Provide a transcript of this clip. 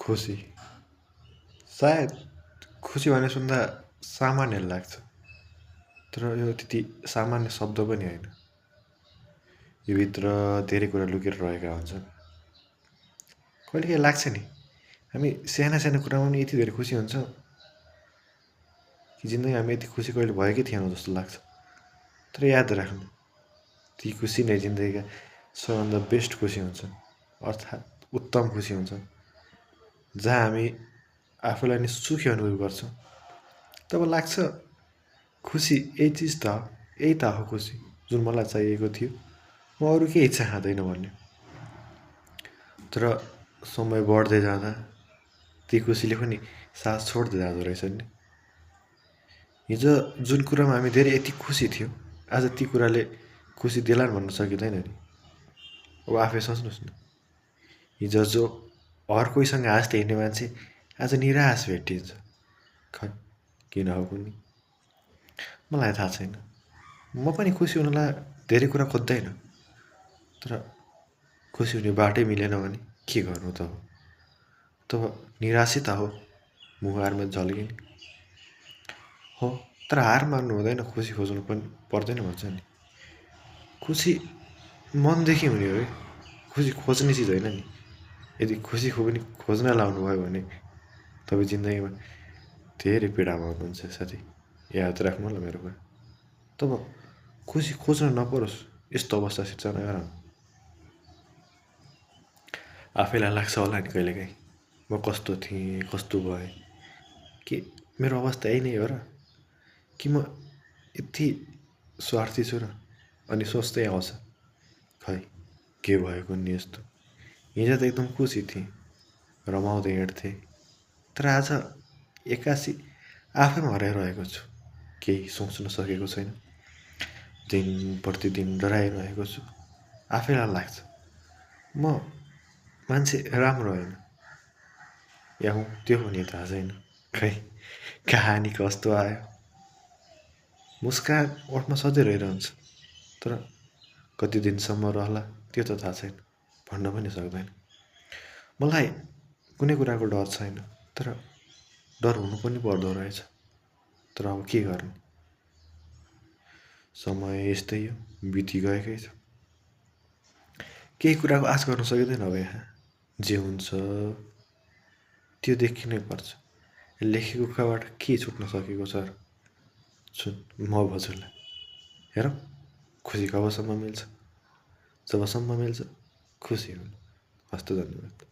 खुसी सायद खुसी भने सुन्दा सामान्य लाग्छ, तर यो त्यति सामान्य शब्द पनि होइन। यो भित्र धेरै कुरा लुकेर रहेका हुन्छन्। कहिलेकाहीँ लाग्छ नि हामी साना साना कुरामा पनि यति धेरै खुसी हुन्छौँ कि जिन्दगी हामी यति खुसी कहिले भएकै थिएनौँ जस्तो लाग्छ। तर याद राख्नु, ती खुसी नै जिन्दगीका सबभन्दा बेस्ट खुसी हुन्छन्, अर्थात् उत्तम खुसी हुन्छन्, जहाँ हामी आफूलाई नै सुखी अनुभव गर्छौँ। तब लाग्छ खुसी यही चिज त हो, यही त हो खुसी जुन मलाई चाहिएको थियो, म अरू केही चाहँदैन भन्ने। तर समय बढ्दै जाँदा ती खुसीले पनि सास छोड्दै जाँदो रहेछ नि। हिजो जुन कुरामा हामी धेरै यति खुसी थियौँ, आज ती कुराले खुसी देलान् भन्न सकिँदैन नि। अब आफै सोच्नुहोस् न, हिजो जो हर कोहीसँग हाँस्दै हिँड्ने मान्छे आज निराश भेटिन्छ। खै किन हो कुन्नी, मलाई थाहा छैन। म पनि खुसी हुनलाई धेरै कुरा खोज्दैन, तर खुसी हुने बाटै मिलेन भने के गर्नु त हो। तब निराशै त हो मुहारमा झल्किने हो। तर हार मान्नु हुँदैन, खुसी खोज्नु पनि पर्दैन भन्छ नि। खुसी मनदेखि हुने हो है, खुसी खोज्ने चिज होइन नि। यदि खुसी पनि खोज्न लाउनु भयो भने तपाईँ जिन्दगीमा धेरै पीडामा हुनुहुन्छ साथी, याद राख्नु होला मेरो कुरा। तब खुसी खोज्न नपरोस् यस्तो अवस्था सिर्जना गर। आफैलाई लाग्छ होला नि कहिलेकाहीँ म कस्तो थिएँ, कस्तो भएँ, कि मेरो अवस्था यही नै हो र, कि म यति स्वार्थी छु र। अनि सोच्दै आउँछ खै के भयो कुन्नी यस्तो। हिजो त एकदम खुसी थिएँ, रमाउँदै हिँड्थेँ, तर आज एक्कासी आफैमा हराइरहेको छु। केही सोच्न सकेको छैन, दिन प्रतिदिन डराइरहेको छु। आफैलाई लाग्छ म मान्छे राम्रो होइन, या हुँ त्यो पनि थाहा छैन। खै कहानी कस्तो आयो। मुस्कान ओठमा सधैँ रहिरहन्छ, तर कति दिनसम्म रहला त्यो त थाहा छैन, भन्न पनि सक्दैन। मलाई कुनै कुराको डर छैन, तर डर हुनु पनि पर्दो रहेछ। तर अब के गर्ने, समय यस्तै हो, बितिगएकै छ। केही कुराको आश गर्न सकिँदैन। अब यहाँ जे हुन्छ त्यो देखिनै पर्छ। लेखेको कुराबाट के छुट्न सकेको छ र। सुन म भन्छु हेरौँ खुसी कबसम्म मिल्छ। जबसम्म मिल्छ खुसी हुनु। हस्त धन्यवाद।